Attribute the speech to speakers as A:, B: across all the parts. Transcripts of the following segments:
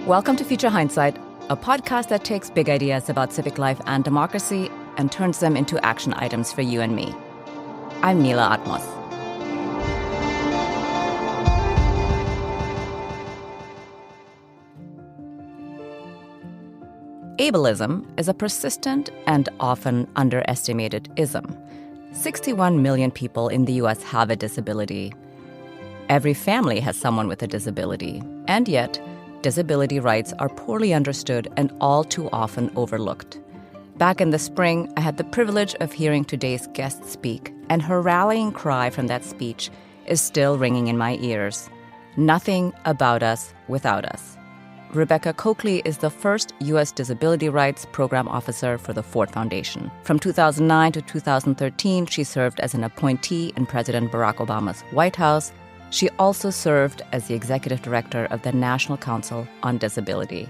A: Welcome to Future Hindsight, a podcast that takes big ideas about civic life and democracy and turns them into action items for you and me. I'm Mila Atmos. Ableism is a persistent and often underestimated ism. 61 million people in the U.S. have a disability. Every family has someone with a disability, and yet disability rights are poorly understood and all too often overlooked. Back in the spring, I had the privilege of hearing today's guest speak, and her rallying cry from that speech is still ringing in my ears. Nothing about us without us. Rebecca Cokley is the first U.S. Disability Rights Program Officer for the Ford Foundation. From 2009 to 2013, she served as an appointee in President Barack Obama's White House. She also served as the executive director of the National Council on Disability.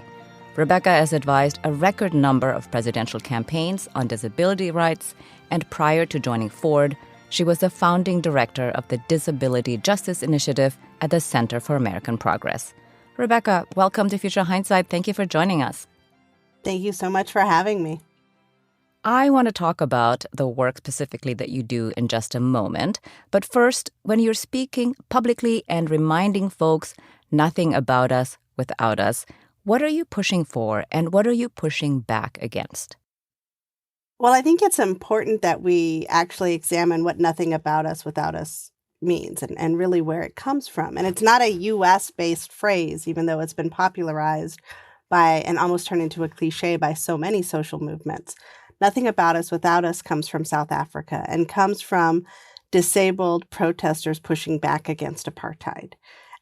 A: Rebecca has advised a record number of presidential campaigns on disability rights, and prior to joining Ford, she was the founding director of the Disability Justice Initiative at the Center for American Progress. Rebecca, welcome to Future Hindsight. Thank you for joining us.
B: Thank you so much for having me.
A: I want to talk about the work specifically that you do in just a moment. But first, when you're speaking publicly and reminding folks nothing about us without us, what are you pushing for and what are you pushing back against?
B: Well, I think it's important that we actually examine what nothing about us without us means and really where it comes from. And it's not a U.S.-based phrase, even though it's been popularized by and almost turned into a cliche by so many social movements. Nothing about us without us comes from South Africa and comes from disabled protesters pushing back against apartheid.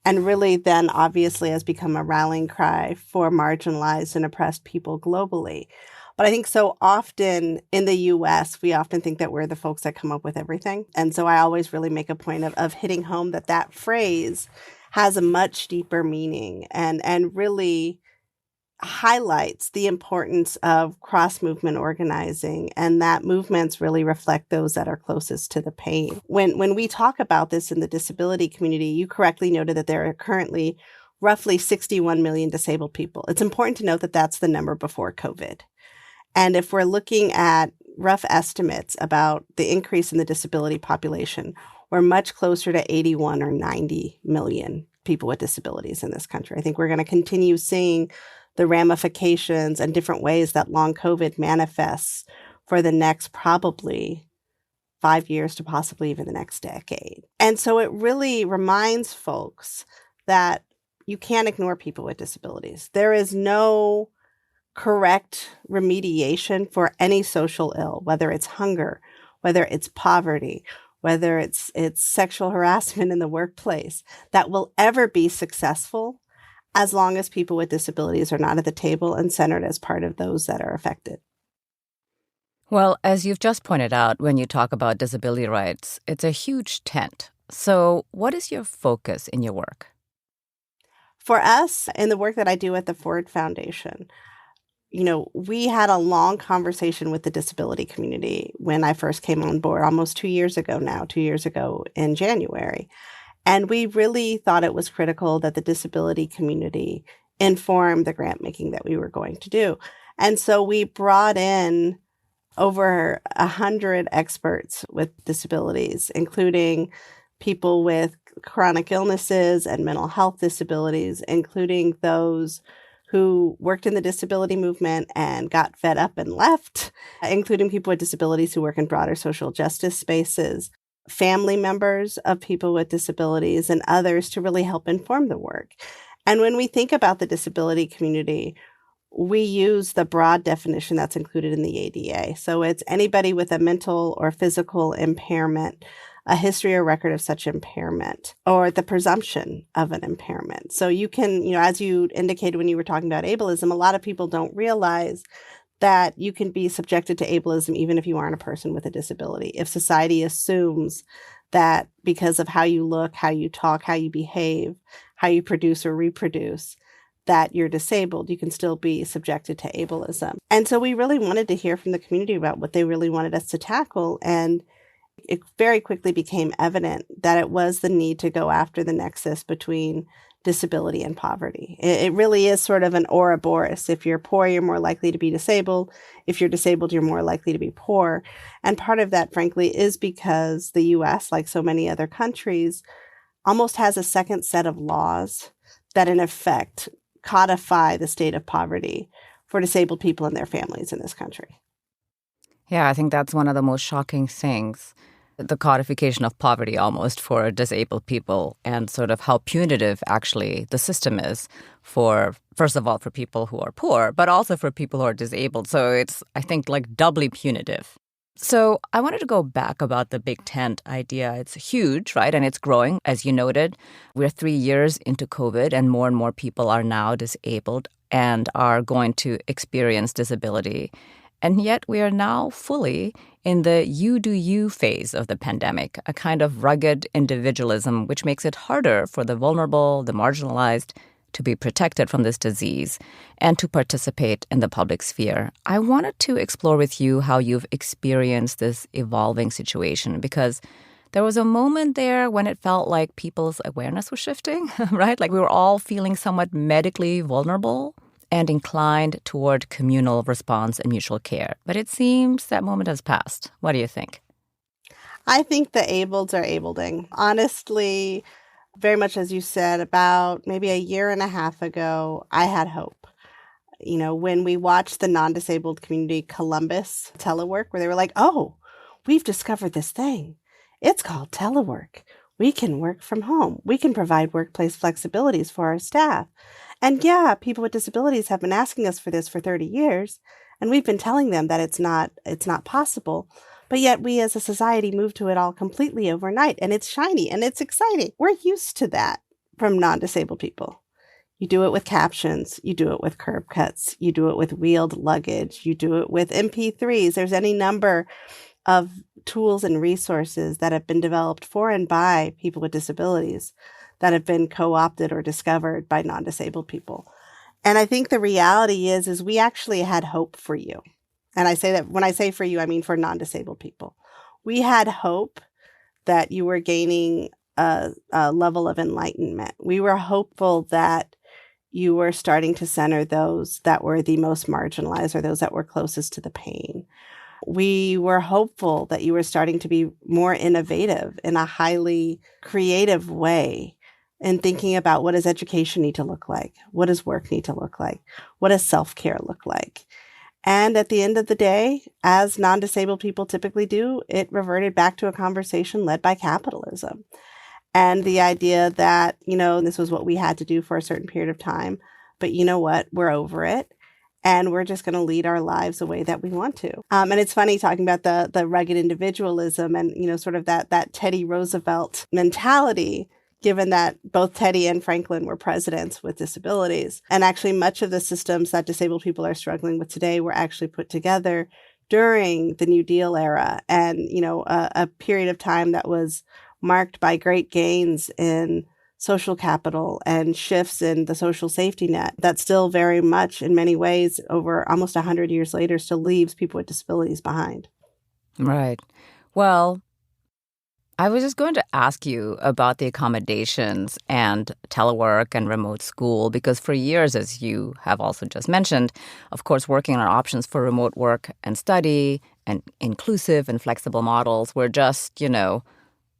B: And really then obviously has become a rallying cry for marginalized and oppressed people globally. But I think so often in the U.S., we often think that we're the folks that come up with everything. And so I always really make a point of hitting home that phrase has a much deeper meaning and really highlights the importance of cross-movement organizing, and that movements really reflect those that are closest to the pain. When we talk about this in the disability community, you correctly noted that there are currently roughly 61 million disabled people. It's important to note that that's the number before COVID. And if we're looking at rough estimates about the increase in the disability population, we're much closer to 81 or 90 million people with disabilities in this country. I think we're going to continue seeing the ramifications and different ways that long COVID manifests for the next probably 5 years to possibly even the next decade. And so it really reminds folks that you can't ignore people with disabilities. There is no correct remediation for any social ill, whether it's hunger, whether it's poverty, whether it's sexual harassment in the workplace, that will ever be successful as long as people with disabilities are not at the table and centered as part of those that are affected.
A: Well, as you've just pointed out, when you talk about disability rights, it's a huge tent. So what is your focus in your work?
B: For us, in the work that I do at the Ford Foundation, we had a long conversation with the disability community when I first came on board almost 2 years ago now, 2 years ago in January. And we really thought it was critical that the disability community inform the grant making that we were going to do. And so we brought in over 100 experts with disabilities, including people with chronic illnesses and mental health disabilities, including those who worked in the disability movement and got fed up and left, including people with disabilities who work in broader social justice spaces, family members of people with disabilities, and others to really help inform the work. And when we think about the disability community, we use the broad definition that's included in the ADA. So it's anybody with a mental or physical impairment, a history or record of such impairment, or the presumption of an impairment. So you can, as you indicated when you were talking about ableism, a lot of people don't realize that you can be subjected to ableism even if you aren't a person with a disability. If society assumes that because of how you look, how you talk, how you behave, how you produce or reproduce, that you're disabled, you can still be subjected to ableism. And so we really wanted to hear from the community about what they really wanted us to tackle. And it very quickly became evident that it was the need to go after the nexus between disability and poverty. It really is sort of an Ouroboros. If you're poor, you're more likely to be disabled. If you're disabled, you're more likely to be poor. And part of that, frankly, is because the US, like so many other countries, almost has a second set of laws that in effect codify the state of poverty for disabled people and their families in this country.
A: Yeah, I think that's one of the most shocking things, the codification of poverty almost for disabled people and sort of how punitive actually the system is for, first of all, for people who are poor, but also for people who are disabled. So it's, I think, like doubly punitive. So I wanted to go back about the Big Tent idea. It's huge, right? And it's growing, as you noted. We're 3 years into COVID, and more people are now disabled and are going to experience disability. And yet we are now fully in the you do you phase of the pandemic, a kind of rugged individualism, which makes it harder for the vulnerable, the marginalized, to be protected from this disease and to participate in the public sphere. I wanted to explore with you how you've experienced this evolving situation, because there was a moment there when it felt like people's awareness was shifting, right? Like we were all feeling somewhat medically vulnerable and inclined toward communal response and mutual care. But it seems that moment has passed. What do you think?
B: I think the ableds are ableding. Honestly, very much as you said, about maybe a year and a half ago, I had hope. You know, when we watched the non-disabled community Columbus telework, where they were like, oh, we've discovered this thing. It's called telework. We can work from home. We can provide workplace flexibilities for our staff. And yeah, people with disabilities have been asking us for this for 30 years, and we've been telling them that it's not possible. But yet we as a society move to it all completely overnight, and it's shiny and it's exciting. We're used to that from non-disabled people. You do it with captions, you do it with curb cuts, you do it with wheeled luggage, you do it with MP3s. There's any number of tools and resources that have been developed for and by people with disabilities that have been co-opted or discovered by non-disabled people. And I think the reality is we actually had hope for you. And I say that when I say for you, I mean for non-disabled people. We had hope that you were gaining a level of enlightenment. We were hopeful that you were starting to center those that were the most marginalized or those that were closest to the pain. We were hopeful that you were starting to be more innovative in a highly creative way in thinking about what does education need to look like? What does work need to look like? What does self-care look like? And at the end of the day, as non-disabled people typically do, it reverted back to a conversation led by capitalism. And the idea that, you know, this was what we had to do for a certain period of time, but you know what? We're over it. And we're just going to lead our lives the way that we want to. And it's funny talking about the rugged individualism and, you know, sort of that Teddy Roosevelt mentality, given that both Teddy and Franklin were presidents with disabilities. And actually much of the systems that disabled people are struggling with today were actually put together during the New Deal era and, you know, a period of time that was marked by great gains in social capital and shifts in the social safety net that still very much in many ways over almost 100 years later still leaves people with disabilities behind.
A: Right. Well, I was just going to ask you about the accommodations and telework and remote school, because for years, as you have also just mentioned, of course, working on options for remote work and study and inclusive and flexible models were just, you know,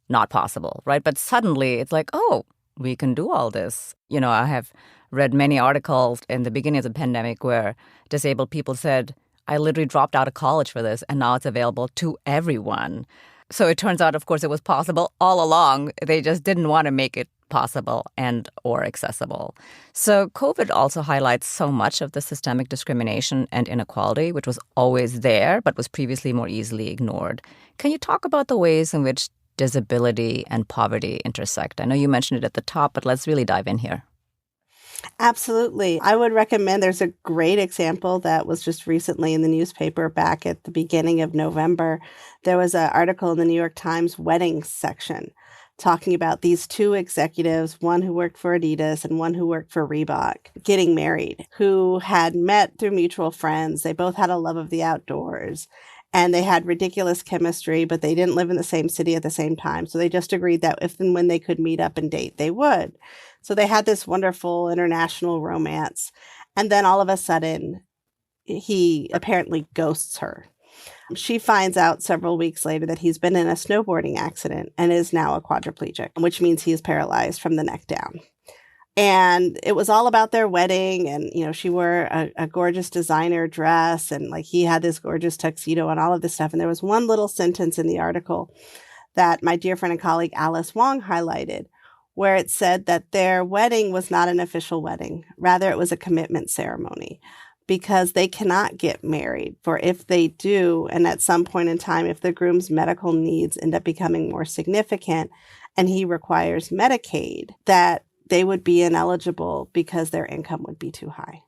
A: not possible, right? But suddenly it's like, oh, we can do all this. You know, I have read many articles in the beginning of the pandemic where disabled people said, I literally dropped out of college for this, and now it's available to everyone. So it turns out, of course, it was possible all along. They just didn't want to make it possible and or accessible. So COVID also highlights so much of the systemic discrimination and inequality, which was always there, but was previously more easily ignored. Can you talk about the ways in which disability and poverty intersect? I know you mentioned it at the top, but let's really dive in here.
B: Absolutely. I would recommend, there's a great example that was just recently in the newspaper back at the beginning of November. There was an article in the New York Times weddings section talking about these two executives, one who worked for Adidas and one who worked for Reebok, getting married, who had met through mutual friends. They both had a love of the outdoors. And they had ridiculous chemistry, but they didn't live in the same city at the same time. So they just agreed that if and when they could meet up and date, they would. So they had this wonderful international romance. And then all of a sudden, he apparently ghosts her. She finds out several weeks later that he's been in a snowboarding accident and is now a quadriplegic, which means he is paralyzed from the neck down. And it was all about their wedding. And, she wore a gorgeous designer dress, and like he had this gorgeous tuxedo and all of this stuff. And there was one little sentence in the article that my dear friend and colleague Alice Wong highlighted, where it said that their wedding was not an official wedding. Rather, it was a commitment ceremony, because they cannot get married. For if they do, and at some point in time, if the groom's medical needs end up becoming more significant and he requires Medicaid, that they would be ineligible because their income would be too high.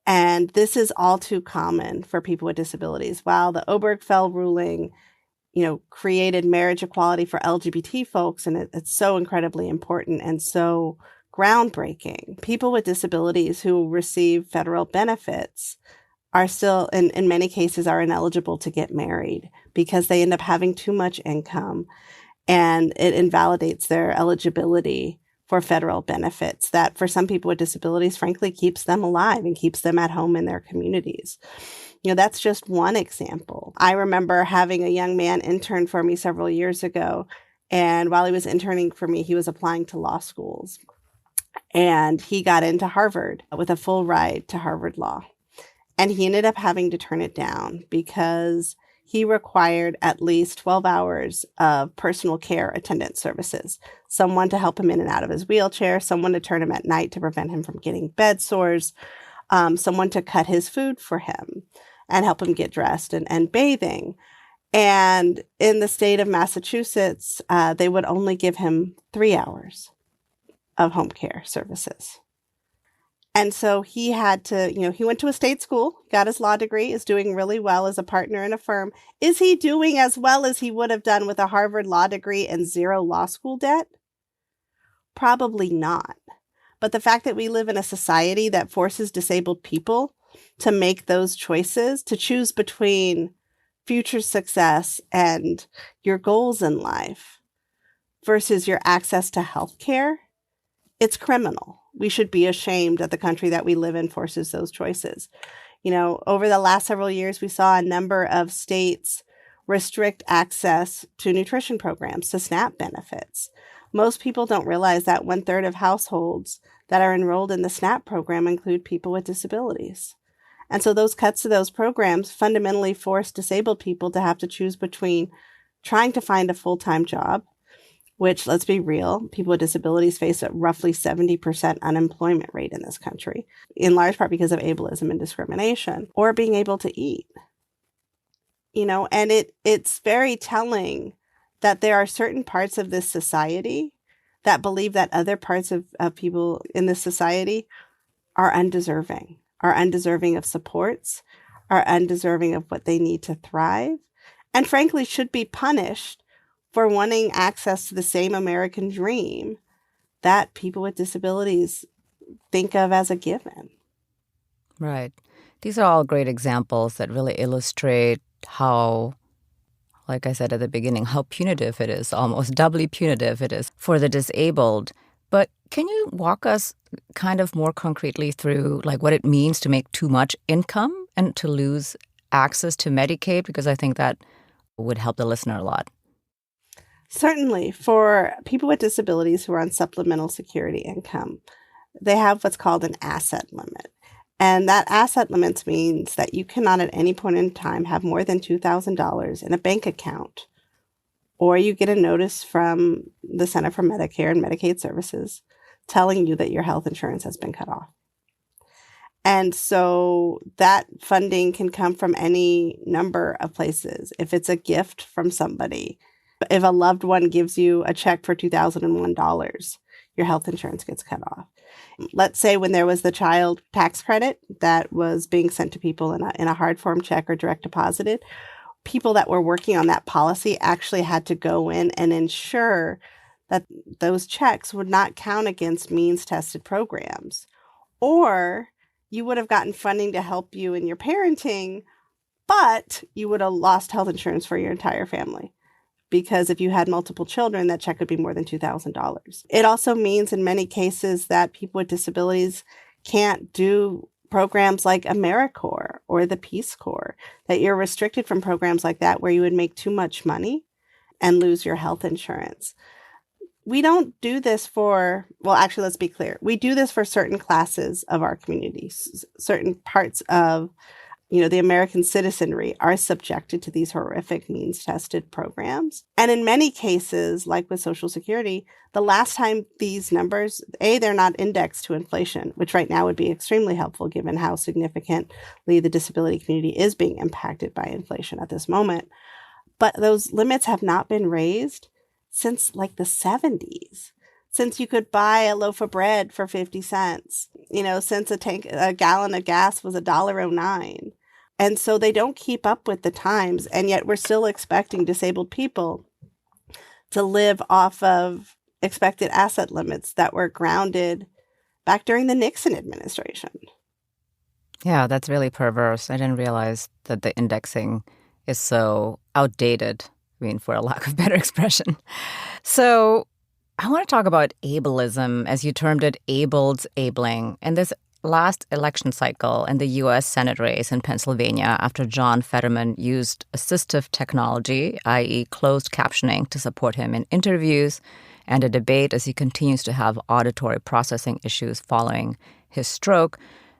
B: And this is all too common for people with disabilities. While the Obergefell ruling, created marriage equality for LGBT folks, and it's so incredibly important and so groundbreaking, people with disabilities who receive federal benefits are still, in many cases, are ineligible to get married because they end up having too much income, and it invalidates their eligibility for federal benefits that for some people with disabilities, frankly, keeps them alive and keeps them at home in their communities. That's just one example. I remember having a young man intern for me several years ago, and while he was interning for me, he was applying to law schools. And he got into Harvard with a full ride to Harvard Law. And he ended up having to turn it down because he required at least 12 hours of personal care attendant services, someone to help him in and out of his wheelchair, someone to turn him at night to prevent him from getting bed sores, someone to cut his food for him and help him get dressed and bathing. And in the state of Massachusetts, they would only give him 3 hours of home care services. And so he had to, he went to a state school, got his law degree, is doing really well as a partner in a firm. Is he doing as well as he would have done with a Harvard law degree and zero law school debt? Probably not. But the fact that we live in a society that forces disabled people to make those choices, to choose between future success and your goals in life versus your access to health care, it's criminal. We should be ashamed that the country that we live in forces those choices. Over the last several years, we saw a number of states restrict access to nutrition programs, to SNAP benefits. Most people don't realize that 1/3 of households that are enrolled in the SNAP program include people with disabilities. And so those cuts to those programs fundamentally force disabled people to have to choose between trying to find a full-time job, which, let's be real, people with disabilities face a roughly 70% unemployment rate in this country, in large part because of ableism and discrimination, or being able to eat. And it's very telling that there are certain parts of this society that believe that other parts of people in this society are undeserving of supports, are undeserving of what they need to thrive, and frankly should be punished for wanting access to the same American dream that people with disabilities think of as a given.
A: Right. These are all great examples that really illustrate how, like I said at the beginning, how punitive it is, almost doubly punitive it is for the disabled. But can you walk us kind of more concretely through like what it means to make too much income and to lose access to Medicaid? Because I think that would help the listener a lot.
B: Certainly. For people with disabilities who are on supplemental security income, they have what's called an asset limit. And that asset limit means that you cannot at any point in time have more than $2,000 in a bank account, or you get a notice from the Center for Medicare and Medicaid Services telling you that your health insurance has been cut off. And so that funding can come from any number of places. If it's a gift from somebody, if a loved one gives you a check for $2,001, your health insurance gets cut off. Let's say when there was the child tax credit that was being sent to people in a hard form check or direct deposited, people that were working on that policy actually had to go in and ensure that those checks would not count against means-tested programs. Or you would have gotten funding to help you in your parenting, but you would have lost health insurance for your entire family. Because if you had multiple children, that check would be more than $2,000. It also means in many cases that people with disabilities can't do programs like AmeriCorps or the Peace Corps, that you're restricted from programs like that where you would make too much money and lose your health insurance. We don't do this for, well, actually, let's be clear. We do this for certain classes of our communities, certain parts of the American citizenry are subjected to these horrific means-tested programs. And in many cases, like with Social Security, the last time these numbers, they're not indexed to inflation, which right now would be extremely helpful given how significantly the disability community is being impacted by inflation at this moment. But those limits have not been raised since like the 70s. Since you could buy a loaf of bread for 50 cents, since a gallon of gas was $1.09. And so they don't keep up with the times. And yet we're still expecting disabled people to live off of expected asset limits that were grounded back during the Nixon administration.
A: Yeah, that's really perverse. I didn't realize that the indexing is so outdated, for a lack of better expression. So I want to talk about ableism, as you termed it, abled abling. And this last election cycle in the U.S. Senate race in Pennsylvania after John Fetterman used assistive technology, i.e. closed captioning, to support him in interviews and a debate as he continues to have auditory processing issues following his stroke,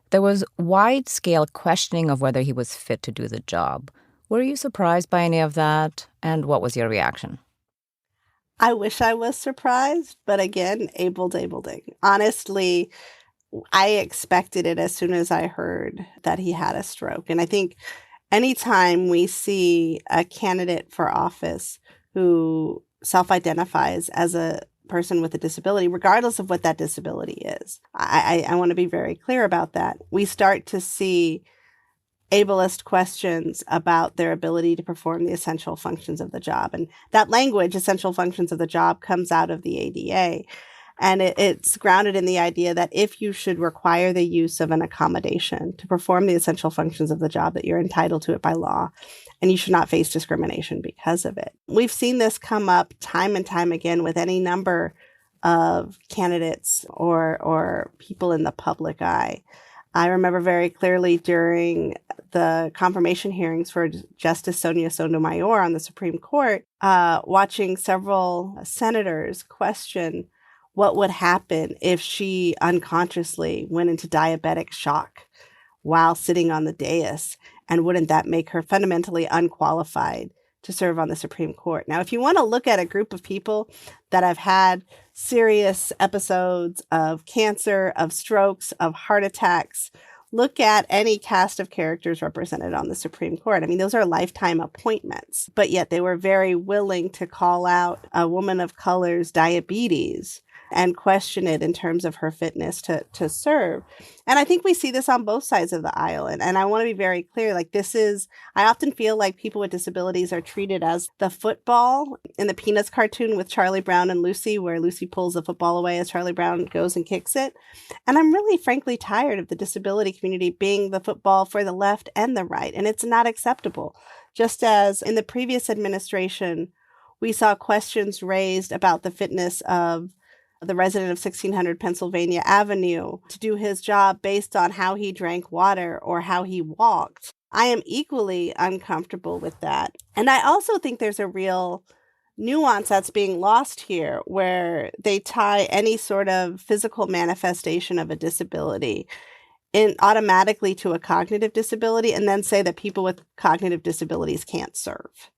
A: there was wide-scale questioning of whether he was fit to do the job. Were you surprised by any of that? And what was your reaction?
B: I wish I was surprised, but again, abling. Honestly, I expected it as soon as I heard that he had a stroke. And I think anytime we see a candidate for office who self-identifies as a person with a disability, regardless of what that disability is, I want to be very clear about that. We start to see ableist questions about their ability to perform the essential functions of the job. And that language, essential functions of the job, comes out of the ADA. And it's grounded in the idea that if you should require the use of an accommodation to perform the essential functions of the job, that you're entitled to it by law, and you should not face discrimination because of it. We've seen this come up time and time again with any number of candidates or people in the public eye. I remember very clearly during the confirmation hearings for Justice Sonia Sotomayor on the Supreme Court, watching several senators question what would happen if she unconsciously went into diabetic shock while sitting on the dais, and wouldn't that make her fundamentally unqualified to serve on the Supreme Court? Now, if you want to look at a group of people that have had serious episodes of cancer, of strokes, of heart attacks, look at any cast of characters represented on the Supreme Court. I mean, those are lifetime appointments, but yet they were very willing to call out a woman of color's diabetes and question it in terms of her fitness to serve. And I think we see this on both sides of the aisle. And I want to be very clear, I often feel like people with disabilities are treated as the football in the Peanuts cartoon with Charlie Brown and Lucy, where Lucy pulls the football away as Charlie Brown goes and kicks it. And I'm really, frankly, tired of the disability community being the football for the left and the right. And it's not acceptable. Just as in the previous administration, we saw questions raised about the fitness of the resident of 1600 Pennsylvania Avenue to do his job based on how he drank water or how he walked. I am equally uncomfortable with that. And I also think there's a real nuance that's being lost here, where they tie any sort of physical manifestation of a disability automatically to a cognitive disability, and then say that people with cognitive disabilities can't serve.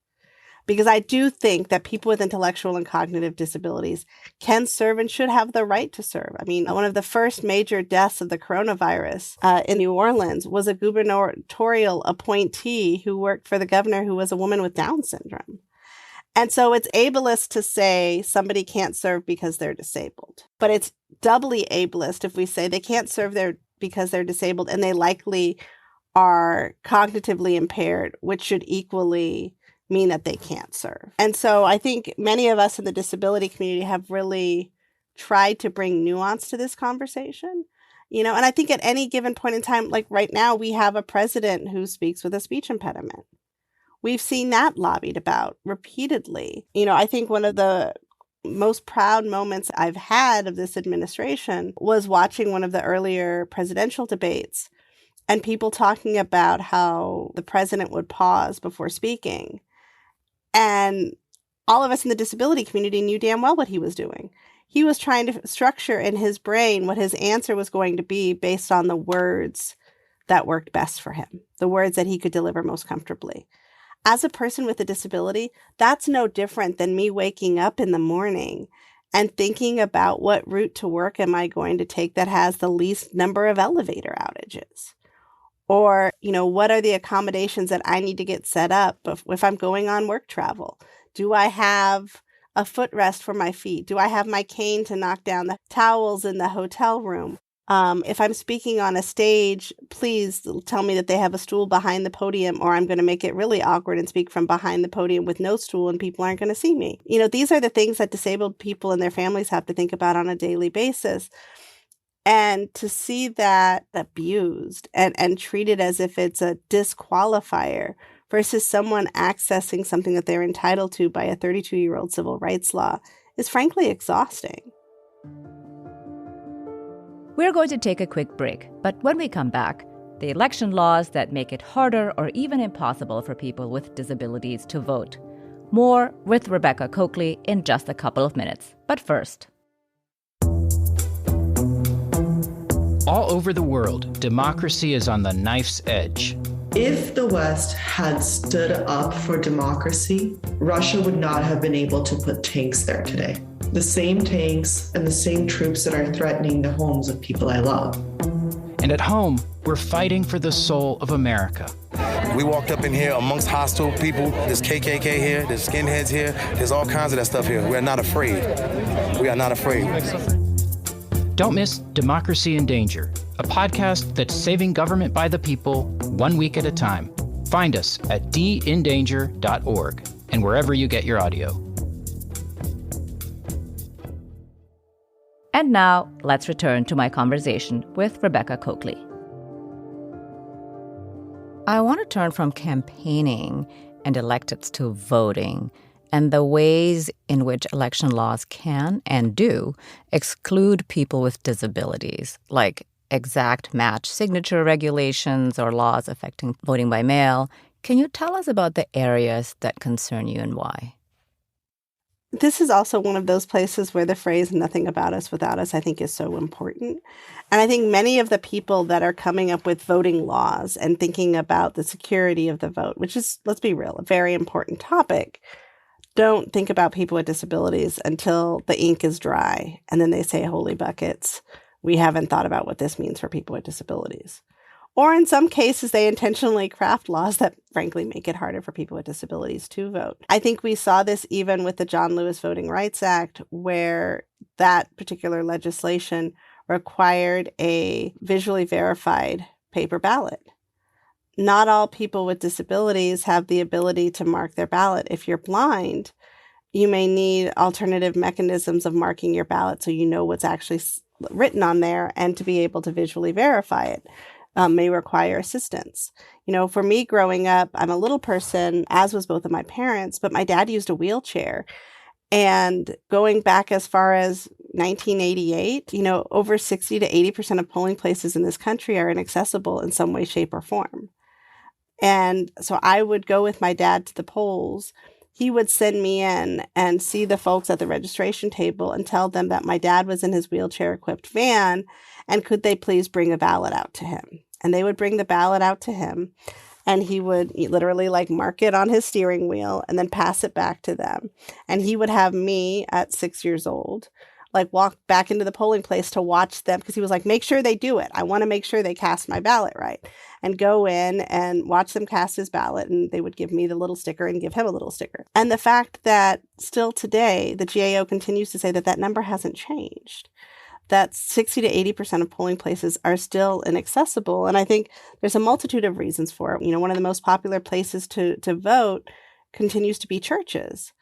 B: Because I do think that people with intellectual and cognitive disabilities can serve and should have the right to serve. I mean, one of the first major deaths of the coronavirus in New Orleans was a gubernatorial appointee who worked for the governor who was a woman with Down syndrome. And so it's ableist to say somebody can't serve because they're disabled. But it's doubly ableist if we say they can't serve because they're disabled and they likely are cognitively impaired, which should equally mean that they can't serve. And so I think many of us in the disability community have really tried to bring nuance to this conversation. And I think at any given point in time, like right now, we have a president who speaks with a speech impediment. We've seen that lobbied about repeatedly. I think one of the most proud moments I've had of this administration was watching one of the earlier presidential debates and people talking about how the president would pause before speaking. And all of us in the disability community knew damn well what he was doing. He was trying to structure in his brain what his answer was going to be based on the words that worked best for him, the words that he could deliver most comfortably. As a person with a disability, that's no different than me waking up in the morning and thinking about what route to work am I going to take that has the least number of elevator outages? Or, what are the accommodations that I need to get set up if I'm going on work travel? Do I have a footrest for my feet? Do I have my cane to knock down the towels in the hotel room? If I'm speaking on a stage, please tell me that they have a stool behind the podium, or I'm going to make it really awkward and speak from behind the podium with no stool and people aren't going to see me. These are the things that disabled people and their families have to think about on a daily basis. And to see that abused and treated as if it's a disqualifier versus someone accessing something that they're entitled to by a 32-year-old civil rights law is frankly exhausting.
A: We're going to take a quick break, but when we come back, the election laws that make it harder or even impossible for people with disabilities to vote. More with Rebecca Cokley in just a couple of minutes. But first.
C: All over the world, democracy is on the knife's edge.
D: If the West had stood up for democracy, Russia would not have been able to put tanks there today. The same tanks and the same troops that are threatening the homes of people I love.
C: And at home, we're fighting for the soul of America.
E: We walked up in here amongst hostile people. There's KKK here, there's skinheads here, there's all kinds of that stuff here. We're not afraid. We are not afraid.
C: Don't miss Democracy in Danger, a podcast that's saving government by the people, 1 week at a time. Find us at dindanger.org and wherever you get your audio.
A: And now, let's return to my conversation with Rebecca Cokley. I want to turn from campaigning and electeds to voting and the ways in which election laws can and do exclude people with disabilities, like exact match signature regulations or laws affecting voting by mail. Can you tell us about the areas that concern you and why?
B: This is also one of those places where the phrase "nothing about us without us" I think is so important. And I think many of the people that are coming up with voting laws and thinking about the security of the vote, which is, let's be real, a very important topic, don't think about people with disabilities until the ink is dry. And then they say, holy buckets, we haven't thought about what this means for people with disabilities. Or in some cases, they intentionally craft laws that frankly make it harder for people with disabilities to vote. I think we saw this even with the John Lewis Voting Rights Act, where that particular legislation required a visually verified paper ballot. Not all people with disabilities have the ability to mark their ballot. If you're blind, you may need alternative mechanisms of marking your ballot so you know what's actually written on there, and to be able to visually verify it may require assistance. For me growing up, I'm a little person, as was both of my parents, but my dad used a wheelchair. And going back as far as 1988, over 60 to 80% of polling places in this country are inaccessible in some way, shape, or form. And so I would go with my dad to the polls. He would send me in and see the folks at the registration table and tell them that my dad was in his wheelchair-equipped van, and could they please bring a ballot out to him? And they would bring the ballot out to him, and he would literally mark it on his steering wheel and then pass it back to them. And he would have me at 6 years old walk back into the polling place to watch them, because he was like, make sure they do it. I want to make sure they cast my ballot right. And go in and watch them cast his ballot, and they would give me the little sticker and give him a little sticker. And the fact that still today, the GAO continues to say that number hasn't changed, that 60 to 80% of polling places are still inaccessible. And I think there's a multitude of reasons for it. One of the most popular places to vote continues to be churches.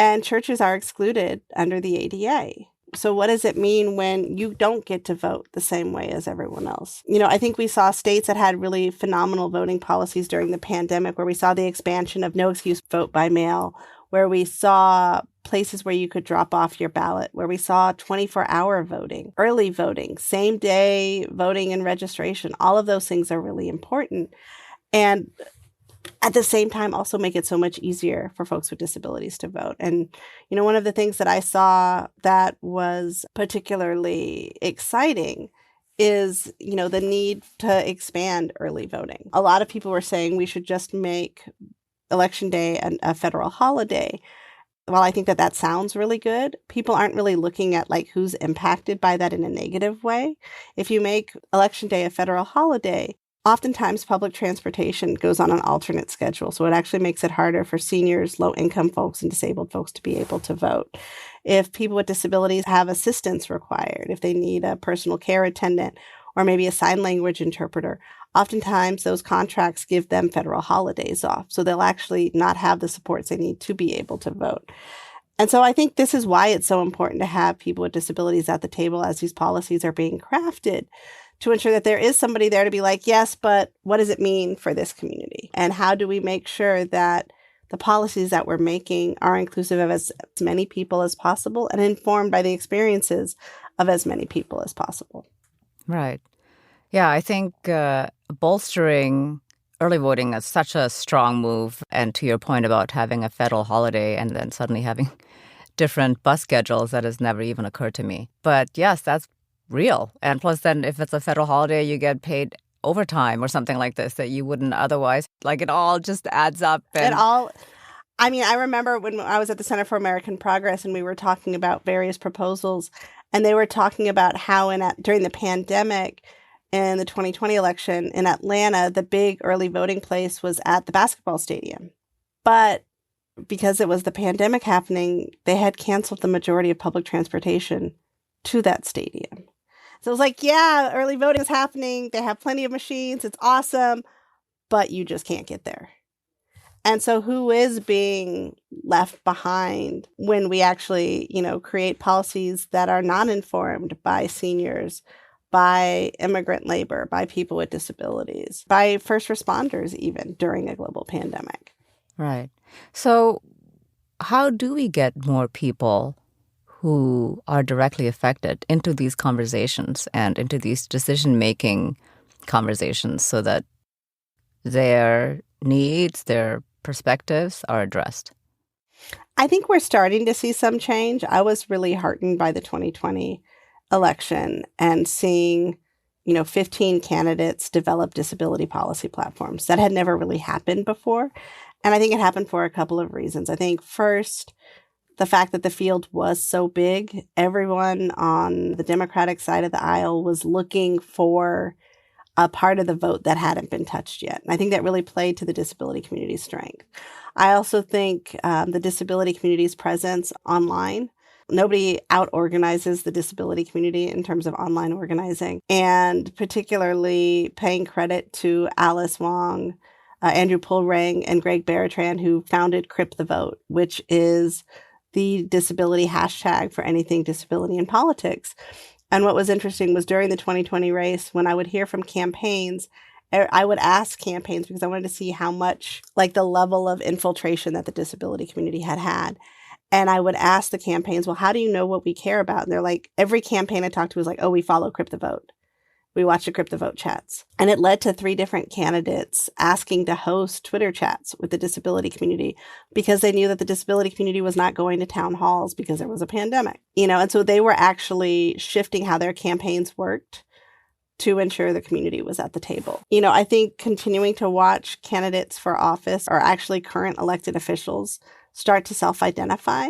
B: And churches are excluded under the ADA. So what does it mean when you don't get to vote the same way as everyone else? I think we saw states that had really phenomenal voting policies during the pandemic, where we saw the expansion of no excuse vote by mail, where we saw places where you could drop off your ballot, where we saw 24-hour voting, early voting, same day voting and registration. All of those things are really important. And at the same time, also make it so much easier for folks with disabilities to vote. And, one of the things that I saw that was particularly exciting is, the need to expand early voting. A lot of people were saying we should just make Election Day a federal holiday. While I think that sounds really good, people aren't really looking at who's impacted by that in a negative way. If you make Election Day a federal holiday, oftentimes public transportation goes on an alternate schedule. So it actually makes it harder for seniors, low-income folks, and disabled folks to be able to vote. If people with disabilities have assistance required, if they need a personal care attendant or maybe a sign language interpreter, oftentimes those contracts give them federal holidays off. So they'll actually not have the supports they need to be able to vote. And so I think this is why it's so important to have people with disabilities at the table as these policies are being crafted, to ensure that there is somebody there to be like, yes, but what does it mean for this community? And how do we make sure that the policies that we're making are inclusive of as many people as possible and informed by the experiences of as many people as possible?
A: Right. Yeah, I think bolstering early voting is such a strong move. And to your point about having a federal holiday and then suddenly having different bus schedules, that has never even occurred to me. But yes, that's real. And plus then if it's a federal holiday, you get paid overtime or something like this that you wouldn't otherwise. It all just adds up.
B: I remember when I was at the Center for American Progress and we were talking about various proposals, and they were talking about how during the pandemic in the 2020 election in Atlanta, the big early voting place was at the basketball stadium. But because it was the pandemic happening, they had canceled the majority of public transportation to that stadium. So it was like, yeah, early voting is happening. They have plenty of machines. It's awesome, but you just can't get there. And so who is being left behind when we actually, create policies that are not informed by seniors, by immigrant labor, by people with disabilities, by first responders even during a global pandemic?
A: Right. So how do we get more people who are directly affected into these conversations and into these decision-making conversations so that their needs, their perspectives are addressed?
B: I think we're starting to see some change. I was really heartened by the 2020 election and seeing, 15 candidates develop disability policy platforms. That had never really happened before. And I think it happened for a couple of reasons. I think first, the fact that the field was so big, everyone on the Democratic side of the aisle was looking for a part of the vote that hadn't been touched yet. And I think that really played to the disability community's strength. I also think the disability community's presence online. Nobody out-organizes the disability community in terms of online organizing. And particularly paying credit to Alice Wong, Andrew Pulrang, and Greg Bertrand, who founded Crip the Vote, which is the disability hashtag for anything disability in politics. And what was interesting was during the 2020 race, when I would hear from campaigns, I would ask campaigns because I wanted to see how much, the level of infiltration that the disability community had. And I would ask the campaigns, well, how do you know what we care about? And they're like, every campaign I talked to was like, oh, we follow Crip the Vote. We watch the Crip the Vote chats. And it led to 3 different candidates asking to host Twitter chats with the disability community because they knew that the disability community was not going to town halls because there was a pandemic. And so they were actually shifting how their campaigns worked to ensure the community was at the table. I think continuing to watch candidates for office or actually current elected officials start to self-identify.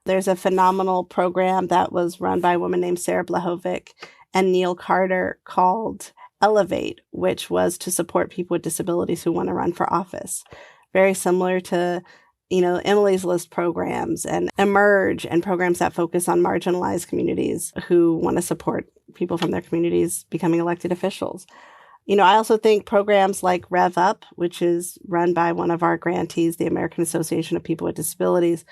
B: There's a phenomenal program that was run by a woman named Sarah Blahovic and Neil Carter called Elevate, which was to support people with disabilities who want to run for office. Very similar to, Emily's List programs and Emerge and programs that focus on marginalized communities who want to support people from their communities becoming elected officials. I also think programs like Rev Up, which is run by one of our grantees, the American Association of People with Disabilities,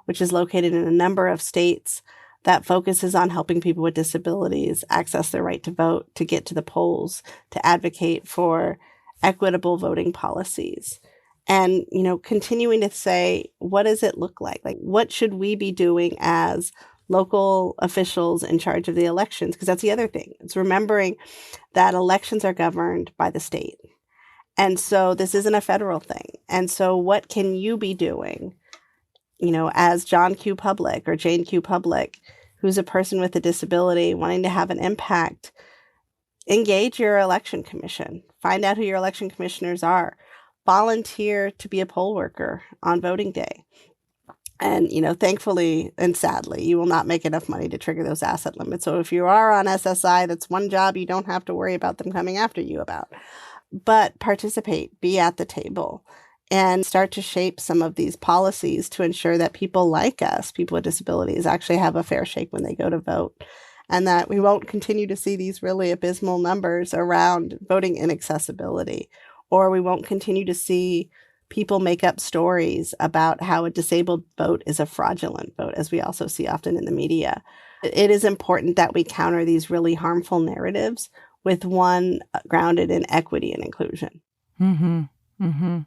B: which is located in a number of states, that focuses on helping people with disabilities access their right to vote, to get to the polls, to advocate for equitable voting policies. And, continuing to say, what does it look like? Like, what should we be doing as local officials in charge of the elections? Because that's the other thing. It's remembering that elections are governed by the state. And so this isn't a federal thing. And so what can you be doing, as John Q. Public or Jane Q. Public, who's a person with a disability wanting to have an impact? Engage your election commission. Find out who your election commissioners are. Volunteer to be a poll worker on voting day. And, thankfully and sadly, you will not make enough money to trigger those asset limits. So if you are on SSI, that's one job you don't have to worry about them coming after you about. But participate, be at the table, and start to shape some of these policies to ensure that people like us, people with disabilities, actually have a fair shake when they go to vote. And that we won't continue to see these really abysmal numbers around voting inaccessibility, or we won't continue to see people make up stories about how a disabled vote is a fraudulent vote, as we also see often in the media. It is important that we counter these really harmful narratives with one grounded in equity and inclusion.
A: Mm-hmm. Mm-hmm.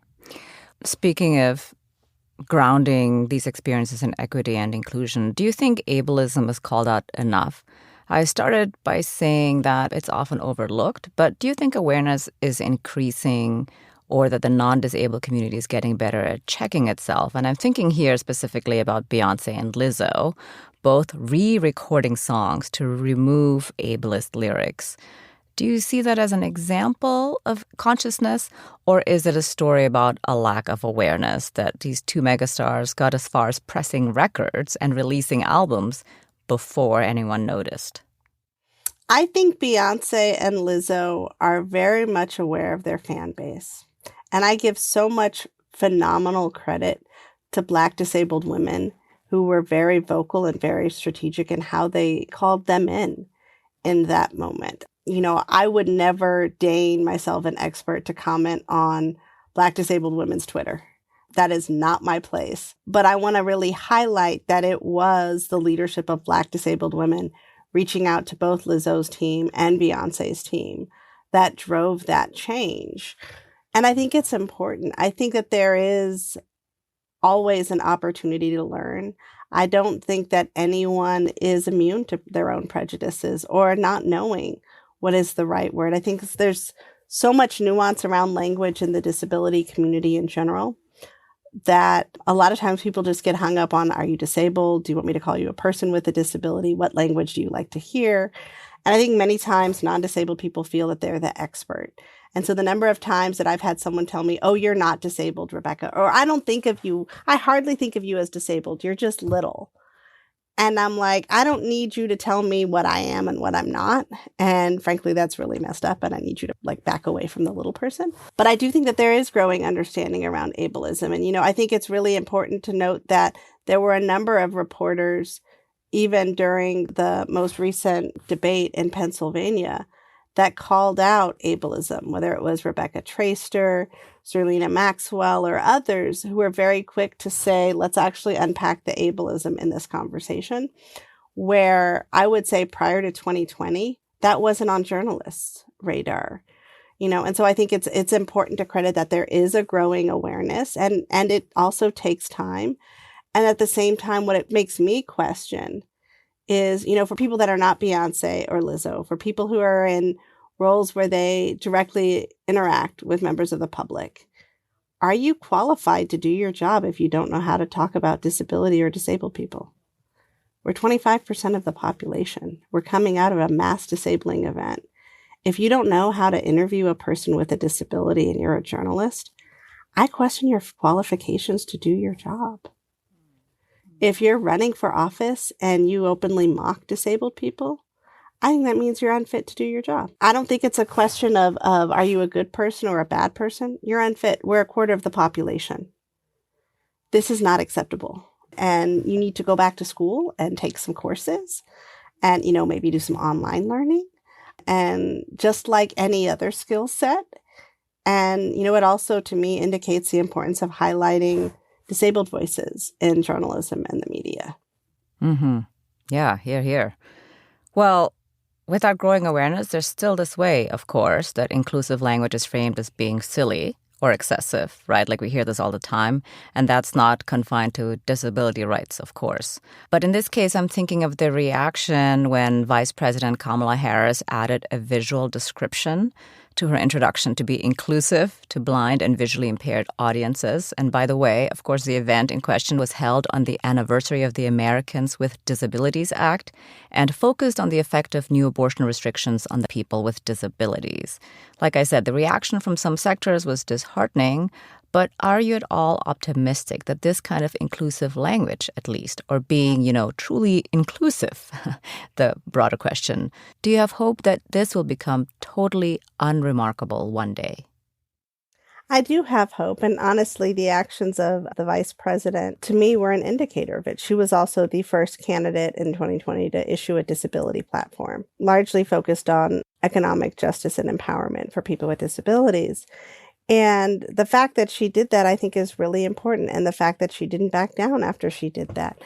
A: Speaking of grounding these experiences in equity and inclusion, do you think ableism is called out enough? I started by saying that it's often overlooked, but do you think awareness is increasing, or that the non-disabled community is getting better at checking itself? And I'm thinking here specifically about Beyonce and Lizzo, both re-recording songs to remove ableist lyrics. Do you see that as an example of consciousness, or is it a story about a lack of awareness that these two megastars got as far as pressing records and releasing albums before anyone noticed?
B: I think Beyonce and Lizzo are very much aware of their fan base. And I give so much phenomenal credit to Black disabled women who were very vocal and very strategic in how they called them in that moment. I would never deign myself an expert to comment on Black disabled women's Twitter. That is not my place. But I want to really highlight that it was the leadership of Black disabled women reaching out to both Lizzo's team and Beyonce's team that drove that change. And I think it's important. I think that there is always an opportunity to learn. I don't think that anyone is immune to their own prejudices or not knowing what is the right word. I think there's so much nuance around language in the disability community in general that a lot of times people just get hung up on, are you disabled? Do you want me to call you a person with a disability? What language do you like to hear? And I think many times non-disabled people feel that they're the expert. And so the number of times that I've had someone tell me, oh, you're not disabled, Rebecca, or I hardly think of you as disabled. You're just little. And I'm like, I don't need you to tell me what I am and what I'm not. And frankly, that's really messed up. And I need you to back away from the little person. But I do think that there is growing understanding around ableism. And, I think it's really important to note that there were a number of reporters, even during the most recent debate in Pennsylvania, that called out ableism, whether it was Rebecca Traister, Zerlina Maxwell, or others who were very quick to say, let's actually unpack the ableism in this conversation, where I would say prior to 2020, that wasn't on journalists' radar. And so I think it's important to credit that there is a growing awareness, and it also takes time. And at the same time, what it makes me question is, for people that are not Beyonce or Lizzo, for people who are in roles where they directly interact with members of the public, are you qualified to do your job if you don't know how to talk about disability or disabled people? We're 25% of the population. We're coming out of a mass disabling event. If you don't know how to interview a person with a disability and you're a journalist, I question your qualifications to do your job. If you're running for office and you openly mock disabled people, I think that means you're unfit to do your job. I don't think it's a question of are you a good person or a bad person? You're unfit. We're a quarter of the population. This is not acceptable. And you need to go back to school and take some courses and, maybe do some online learning. And just like any other skill set. And, it also, to me, indicates the importance of highlighting disabled voices in journalism and the media.
A: Mm-hmm. Yeah, here, here. Well, with our growing awareness, there's still this way, of course, that inclusive language is framed as being silly or excessive, right? Like we hear this all the time. And that's not confined to disability rights, of course. But in this case, I'm thinking of the reaction when Vice President Kamala Harris added a visual description to her introduction to be inclusive to blind and visually impaired audiences. And by the way, of course, the event in question was held on the anniversary of the Americans with Disabilities Act and focused on the effect of new abortion restrictions on the people with disabilities. Like I said, the reaction from some sectors was disheartening, but are you at all optimistic that this kind of inclusive language, at least, or being, truly inclusive, the broader question, do you have hope that this will become totally unremarkable one day?
B: I do have hope. And honestly, the actions of the vice president, to me, were an indicator of it. She was also the first candidate in 2020 to issue a disability platform, largely focused on economic justice and empowerment for people with disabilities. And the fact that she did that, I think, is really important. And the fact that she didn't back down after she did that.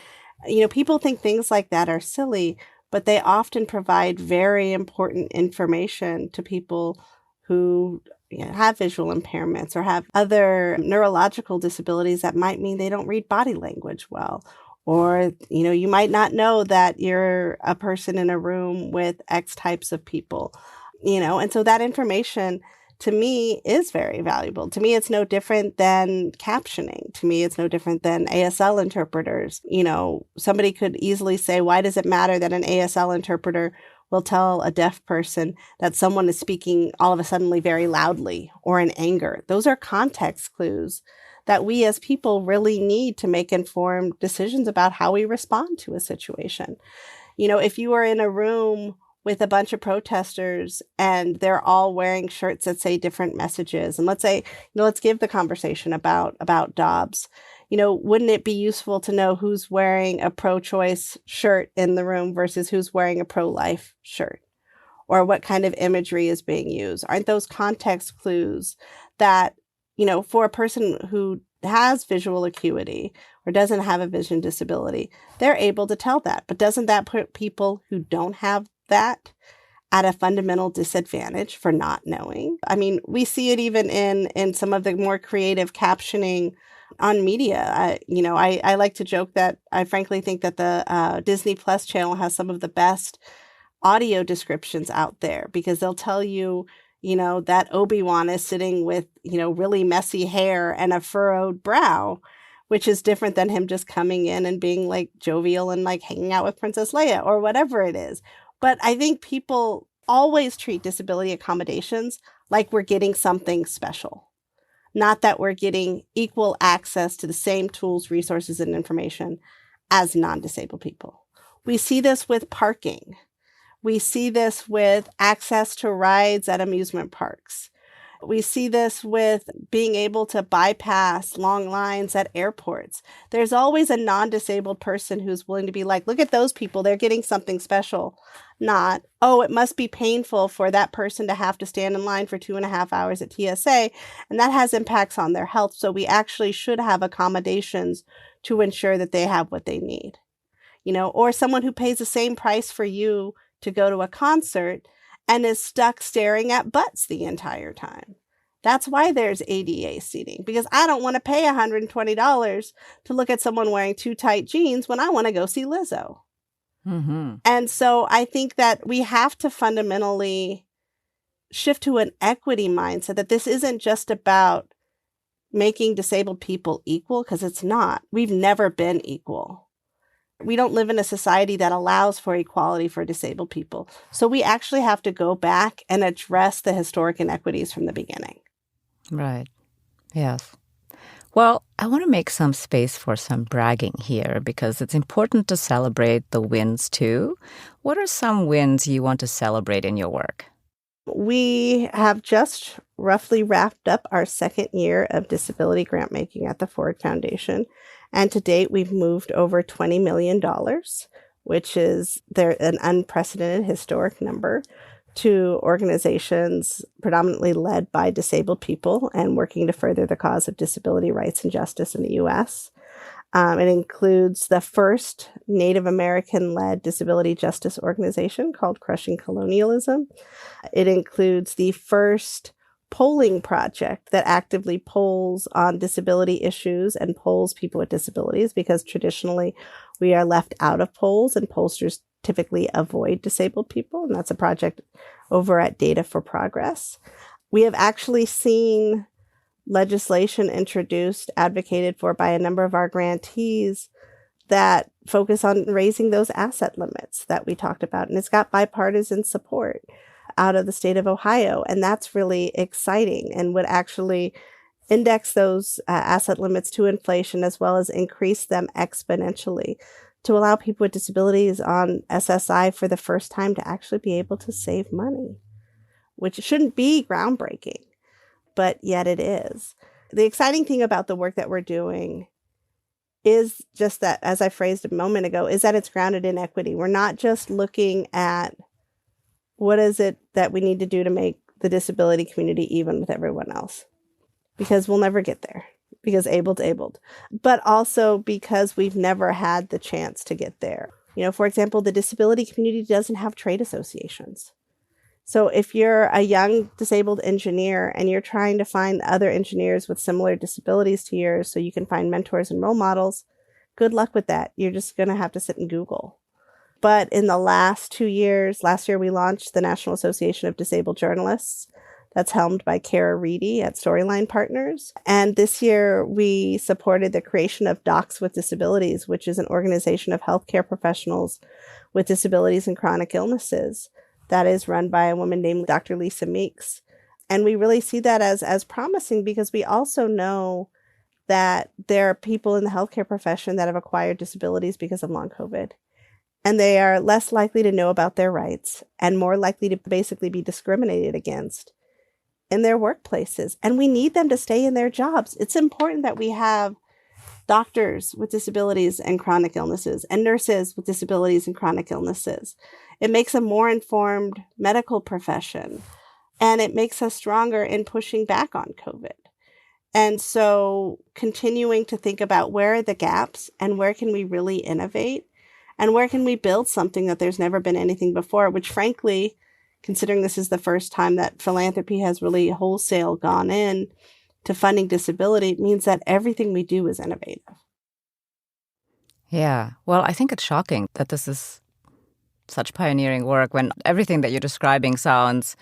B: People think things like that are silly, but they often provide very important information to people who have visual impairments or have other neurological disabilities that might mean they don't read body language well. Or, you might not know that you're a person in a room with X types of people, and so that information to me is very valuable. To me, it's no different than captioning. To me, it's no different than ASL interpreters. Somebody could easily say, why does it matter that an ASL interpreter will tell a deaf person that someone is speaking all of a sudden very loudly or in anger? Those are context clues that we as people really need to make informed decisions about how we respond to a situation. If you are in a room with a bunch of protesters and they're all wearing shirts that say different messages, and let's say, let's give the conversation about Dobbs. Wouldn't it be useful to know who's wearing a pro-choice shirt in the room versus who's wearing a pro-life shirt? Or what kind of imagery is being used? Aren't those context clues that, for a person who has visual acuity or doesn't have a vision disability, they're able to tell that. But doesn't that put people who don't have that at a fundamental disadvantage for not knowing? I mean, we see it even in some of the more creative captioning on media. I like to joke that I frankly think that the Disney Plus channel has some of the best audio descriptions out there, because they'll tell you, that Obi-Wan is sitting with, really messy hair and a furrowed brow, which is different than him just coming in and being jovial and hanging out with Princess Leia or whatever it is. But I think people always treat disability accommodations like we're getting something special, not that we're getting equal access to the same tools, resources, and information as non-disabled people. We see this with parking. We see this with access to rides at amusement parks. We see this with being able to bypass long lines at airports. There's always a non-disabled person who's willing to be look at those people, they're getting something special. Not, it must be painful for that person to have to stand in line for 2.5 hours at TSA, and that has impacts on their health. So we actually should have accommodations to ensure that they have what they need. Or someone who pays the same price for you to go to a concert and is stuck staring at butts the entire time. That's why there's ADA seating, because I don't want to pay $120 to look at someone wearing too tight jeans when I want to go see Lizzo. Mm-hmm. And so I think that we have to fundamentally shift to an equity mindset, that this isn't just about making disabled people equal, because it's not. We've never been equal. We don't live in a society that allows for equality for disabled people. So we actually have to go back and address the historic inequities from the beginning.
A: Right. Yes. Well, I want to make some space for some bragging here, because it's important to celebrate the wins too. What are some wins you want to celebrate in your work?
B: We have just roughly wrapped up our second year of disability grant making at the Ford Foundation. And to date, we've moved over $20 million, which is an unprecedented historic number, to organizations predominantly led by disabled people and working to further the cause of disability rights and justice in the U.S. It includes the first Native American-led disability justice organization called Crushing Colonialism. It includes the first polling project that actively polls on disability issues and polls people with disabilities, because traditionally we are left out of polls and pollsters typically avoid disabled people. And that's a project over at Data for Progress. We have actually seen legislation introduced, advocated for by a number of our grantees that focus on raising those asset limits that we talked about. And it's got bipartisan support out of the state of Ohio. And that's really exciting and would actually index those asset limits to inflation as well as increase them exponentially to allow people with disabilities on SSI for the first time to actually be able to save money, which shouldn't be groundbreaking, but yet it is. The exciting thing about the work that we're doing is just that, as I phrased a moment ago, is that it's grounded in equity. We're not just looking at what is it that we need to do to make the disability community even with everyone else, because we'll never get there, because abled's abled, but also because we've never had the chance to get there. For example, the disability community doesn't have trade associations. So if you're a young disabled engineer and you're trying to find other engineers with similar disabilities to yours so you can find mentors and role models, good luck with that. You're just going to have to sit and Google. But in the last 2 years, last year we launched the National Association of Disabled Journalists. That's helmed by Kara Reedy at Storyline Partners. And this year we supported the creation of Docs with Disabilities, which is an organization of healthcare professionals with disabilities and chronic illnesses that is run by a woman named Dr. Lisa Meeks. And we really see that as promising, because we also know that there are people in the healthcare profession that have acquired disabilities because of long COVID. And they are less likely to know about their rights and more likely to basically be discriminated against in their workplaces. And we need them to stay in their jobs. It's important that we have doctors with disabilities and chronic illnesses and nurses with disabilities and chronic illnesses. It makes a more informed medical profession, and it makes us stronger in pushing back on COVID. And so continuing to think about where are the gaps and where can we really innovate and where can we build something that there's never been anything before, which frankly, considering this is the first time that philanthropy has really wholesale gone in to funding disability, it means that everything we do is innovative.
A: Yeah. Well, I think it's shocking that this is such pioneering work when everything that you're describing sounds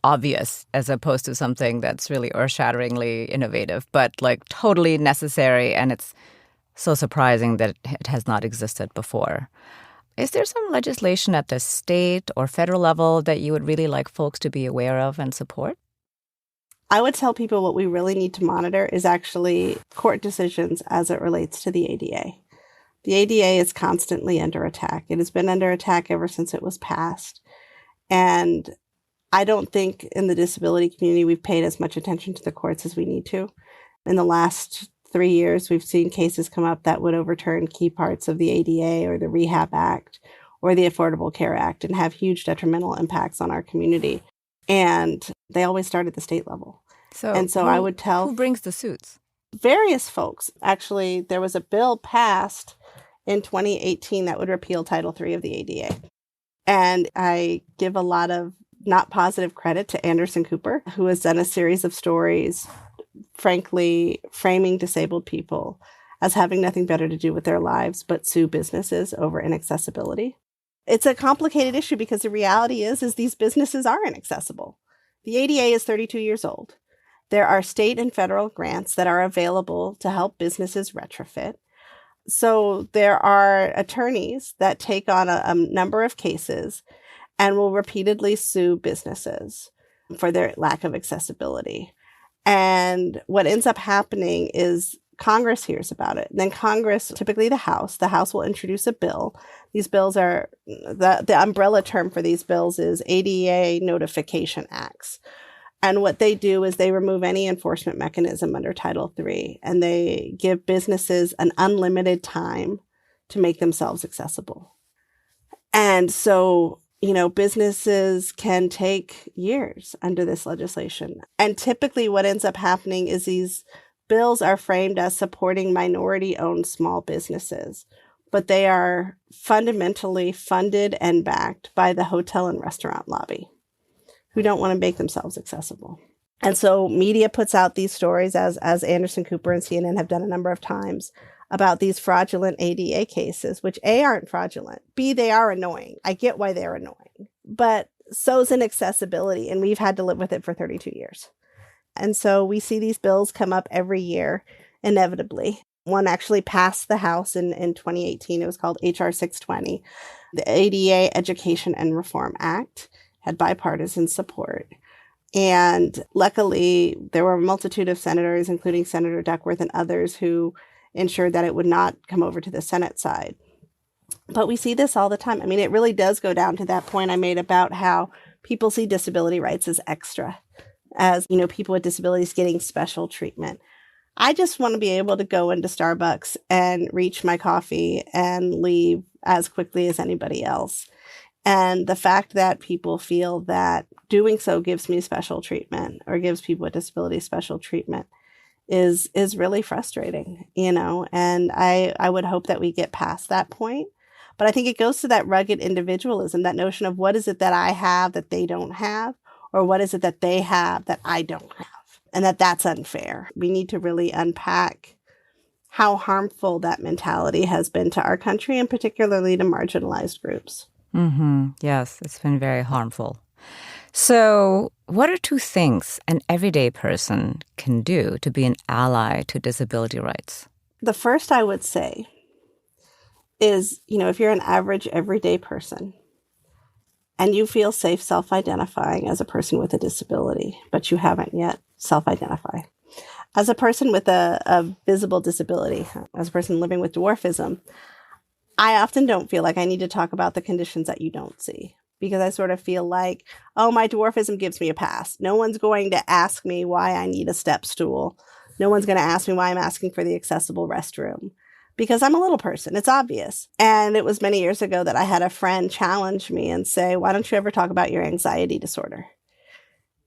A: obvious as opposed to something that's really earth-shatteringly innovative, but like totally necessary. And it's so surprising that it has not existed before. Is there some legislation at the state or federal level that you would really like folks to be aware of and support?
B: I would tell people what we really need to monitor is actually court decisions as it relates to the ADA. The ADA is constantly under attack. It has been under attack ever since it was passed. And I don't think in the disability community we've paid as much attention to the courts as we need to. In the last 3 years, we've seen cases come up that would overturn key parts of the ADA or the Rehab Act or the Affordable Care Act and have huge detrimental impacts on our community. And they always start at the state level. So I would tell...
A: Who brings the suits?
B: Various folks. Actually, there was a bill passed in 2018 that would repeal Title III of the ADA. And I give a lot of not positive credit to Anderson Cooper, who has done a series of stories, frankly, framing disabled people as having nothing better to do with their lives but sue businesses over inaccessibility. It's a complicated issue because the reality is these businesses are inaccessible. The ADA is 32 years old. There are state and federal grants that are available to help businesses retrofit. So there are attorneys that take on a number of cases and will repeatedly sue businesses for their lack of accessibility. And what ends up happening is Congress hears about it. And then Congress, typically the House will introduce a bill. These bills are, the umbrella term for these bills is ADA Notification Acts. And what they do is they remove any enforcement mechanism under Title III, and they give businesses an unlimited time to make themselves accessible. And so, businesses can take years under this legislation. And typically what ends up happening is these bills are framed as supporting minority-owned small businesses, but they are fundamentally funded and backed by the hotel and restaurant lobby, who don't want to make themselves accessible. And so media puts out these stories, as Anderson Cooper and CNN have done a number of times, about these fraudulent ADA cases, which A, aren't fraudulent, B, they are annoying. I get why they're annoying, but so's inaccessibility, and we've had to live with it for 32 years. And so we see these bills come up every year, inevitably. One actually passed the House in 2018. It was called HR 620. The ADA Education and Reform Act had bipartisan support. And luckily, there were a multitude of senators, including Senator Duckworth and others, who ensured that it would not come over to the Senate side. But we see this all the time. I mean, it really does go down to that point I made about how people see disability rights as extra, as, people with disabilities getting special treatment. I just want to be able to go into Starbucks and reach my coffee and leave as quickly as anybody else. And the fact that people feel that doing so gives me special treatment or gives people with disabilities special treatment is really frustrating, and I would hope that we get past that point. But I think it goes to that rugged individualism, that notion of what is it that I have that they don't have, or what is it that they have that I don't have, and that's unfair. We need to really unpack how harmful that mentality has been to our country, and particularly to marginalized groups.
A: Mm-hmm. Yes, it's been very harmful. So what are two things an everyday person can do to be an ally to disability rights?
B: The first I would say is, if you're an average everyday person and you feel safe self-identifying as a person with a disability, but you haven't yet self-identified as a person with a visible disability, as a person living with dwarfism, I often don't feel like I need to talk about the conditions that you don't see, because I sort of feel like, oh, my dwarfism gives me a pass. No one's going to ask me why I need a step stool. No one's going to ask me why I'm asking for the accessible restroom, because I'm a little person. It's obvious. And it was many years ago that I had a friend challenge me and say, why don't you ever talk about your anxiety disorder?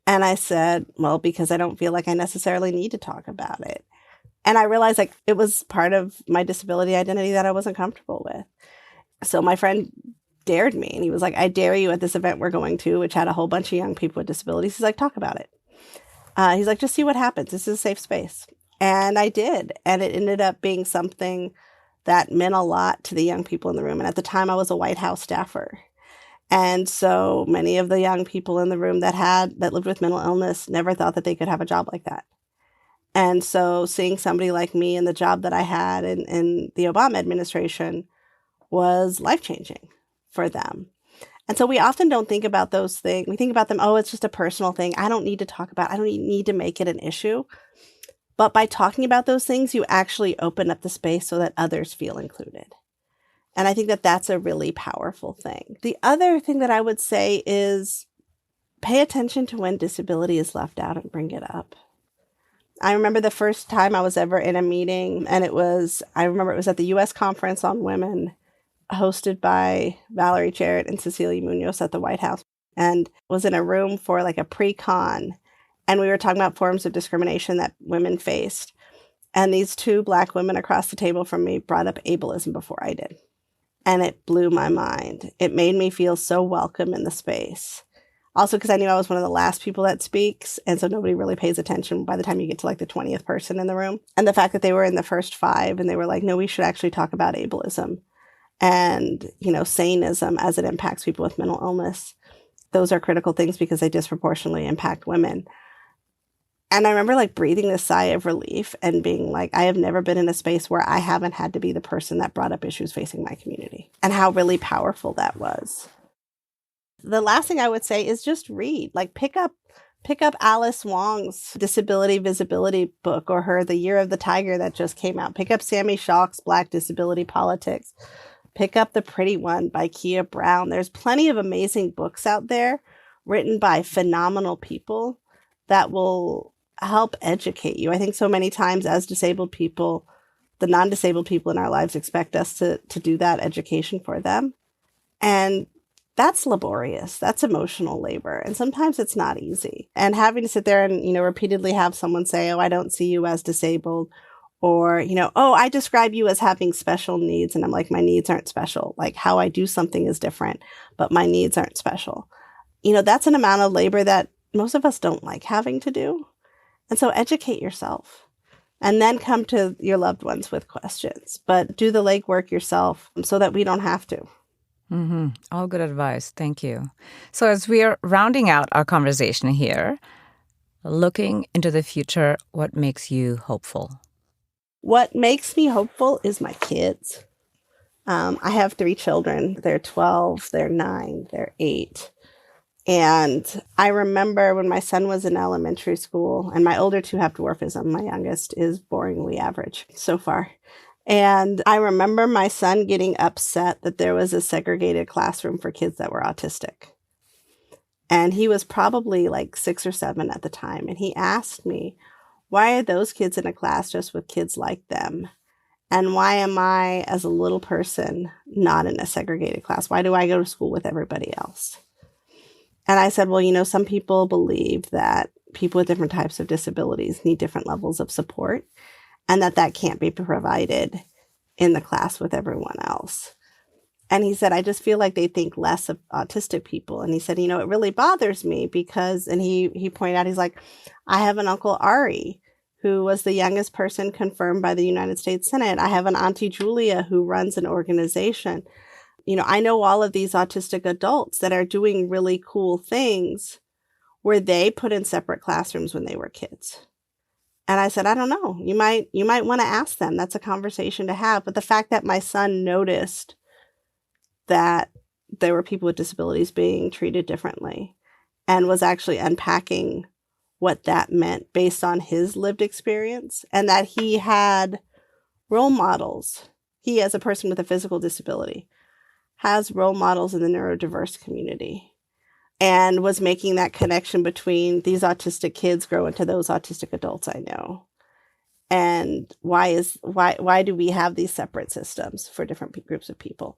B: And I said, well, because I don't feel like I necessarily need to talk about it. And I realized it was part of my disability identity that I wasn't comfortable with. So my friend dared me, and he was like, I dare you at this event we're going to, which had a whole bunch of young people with disabilities. He's like, talk about it. He's like, just see what happens. This is a safe space. And I did. And it ended up being something that meant a lot to the young people in the room. And at the time I was a White House staffer. And so many of the young people in the room that lived with mental illness never thought that they could have a job like that. And so seeing somebody like me in the job that I had in the Obama administration was life-changing for them. And so we often don't think about those things. We think about them, oh, it's just a personal thing. I don't need to talk about it. I don't need to make it an issue. But by talking about those things, you actually open up the space so that others feel included. And I think that that's a really powerful thing. The other thing that I would say is pay attention to when disability is left out and bring it up. I remember the first time I was ever in a meeting, and it was at the U.S. Conference on Women, hosted by Valerie Jarrett and Cecilia Munoz at the White House, and was in a room for a pre-con. And we were talking about forms of discrimination that women faced. And these two Black women across the table from me brought up ableism before I did. And it blew my mind. It made me feel so welcome in the space. Also, because I knew I was one of the last people that speaks. And so nobody really pays attention by the time you get to the 20th person in the room. And the fact that they were in the first 5 and they were like, no, we should actually talk about ableism and, saneism as it impacts people with mental illness. Those are critical things because they disproportionately impact women. And I remember breathing this sigh of relief and being like, I have never been in a space where I haven't had to be the person that brought up issues facing my community, and how really powerful that was. The last thing I would say is just read, pick up Alice Wong's Disability Visibility book, or her The Year of the Tiger that just came out. Pick up Sammy Schock's Black Disability Politics. Pick up The Pretty One by Kia Brown. There's plenty of amazing books out there written by phenomenal people that will help educate you. I think so many times as disabled people, the non-disabled people in our lives expect us to do that education for them. And that's laborious. That's emotional labor. And sometimes it's not easy. And having to sit there and, repeatedly have someone say, oh, I don't see you as disabled. Or, oh, I describe you as having special needs. And I'm like, my needs aren't special. Like how I do something is different, but my needs aren't special. That's an amount of labor that most of us don't like having to do. And so educate yourself and then come to your loved ones with questions, but do the legwork yourself so that we don't have to.
A: Mm-hmm. All good advice. Thank you. So as we are rounding out our conversation here, looking into the future, what makes you hopeful?
B: What makes me hopeful is my kids. I have 3 children. They're 12, they're 9, they're 8. And I remember when my son was in elementary school, and my older 2 have dwarfism. My youngest is boringly average so far. And I remember my son getting upset that there was a segregated classroom for kids that were autistic. And he was probably like 6 or 7 at the time. And he asked me, why are those kids in a class just with kids like them? And why am I, as a little person, not in a segregated class? Why do I go to school with everybody else? And I said, well, some people believe that people with different types of disabilities need different levels of support and that can't be provided in the class with everyone else. And he said, I just feel like they think less of autistic people. And he said, it really bothers me because, and he pointed out, he's like, I have an Uncle Ari, who was the youngest person confirmed by the United States Senate. I have an Auntie Julia who runs an organization. I know all of these autistic adults that are doing really cool things where they put in separate classrooms when they were kids. And I said, I don't know. You might want to ask them. That's a conversation to have. But the fact that my son noticed that there were people with disabilities being treated differently and was actually unpacking what that meant based on his lived experience, and that he had role models. He, as a person with a physical disability, has role models in the neurodiverse community, and was making that connection between these autistic kids grow into those autistic adults I know. And why do we have these separate systems for different groups of people?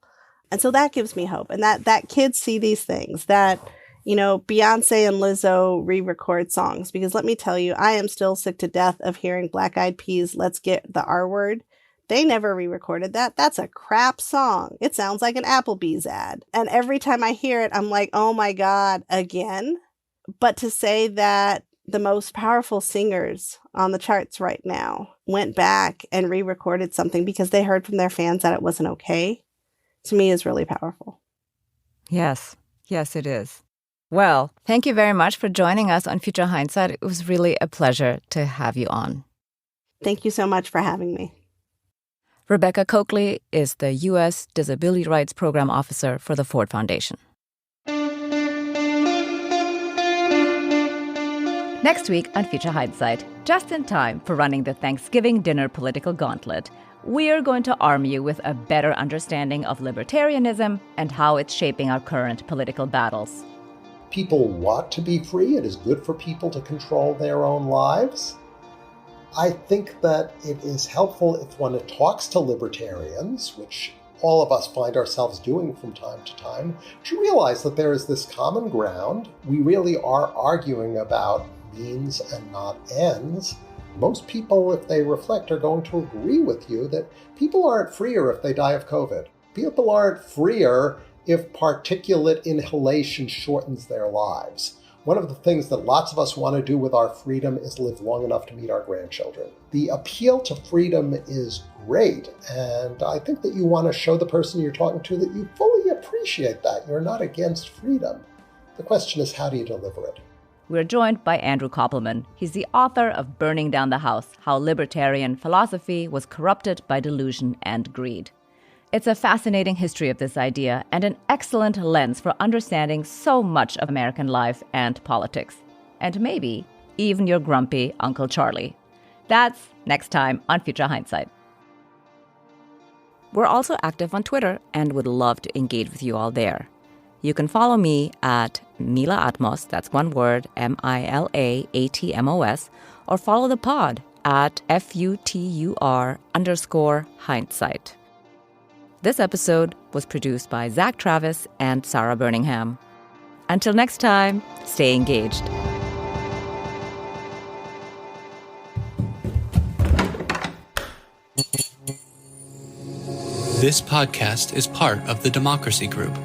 B: And so that gives me hope. And that kids see these things, that, Beyonce and Lizzo re-record songs, because let me tell you, I am still sick to death of hearing Black Eyed Peas' Let's Get the R Word. They never re-recorded that. That's a crap song. It sounds like an Applebee's ad. And every time I hear it, I'm like, oh my God, again? But to say that the most powerful singers on the charts right now went back and re-recorded something because they heard from their fans that it wasn't okay, to me is really powerful.
A: Yes, it is. Well, thank you very much for joining us on Future Hindsight. It was really a pleasure to have you on.
B: Thank you so much for having me.
A: Rebecca Cokley is the U.S. Disability Rights Program Officer for the Ford Foundation. Next week on Future Hindsight, just in time for running the Thanksgiving dinner political gauntlet, we are going to arm you with a better understanding of libertarianism and how it's shaping our current political battles.
F: People want to be free. It is good for people to control their own lives. I think that it is helpful if one talks to libertarians, which all of us find ourselves doing from time to time, to realize that there is this common ground. We really are arguing about means and not ends. Most people, if they reflect, are going to agree with you that people aren't freer if they die of COVID. People aren't freer if particulate inhalation shortens their lives. One of the things that lots of us want to do with our freedom is live long enough to meet our grandchildren. The appeal to freedom is great, and I think that you want to show the person you're talking to that you fully appreciate that. You're not against freedom. The question is, how do you deliver it?
A: We're joined by Andrew Koppelman. He's the author of Burning Down the House: How Libertarian Philosophy Was Corrupted by Delusion and Greed. It's a fascinating history of this idea and an excellent lens for understanding so much of American life and politics. And maybe even your grumpy Uncle Charlie. That's next time on Future Hindsight. We're also active on Twitter and would love to engage with you all there. You can follow me at Mila Atmos, that's one word, MILAATMOS, or follow the pod at FUTUR_Hindsight. This episode was produced by Zach Travis and Sarah Birmingham. Until next time, stay engaged.
G: This podcast is part of the Democracy Group.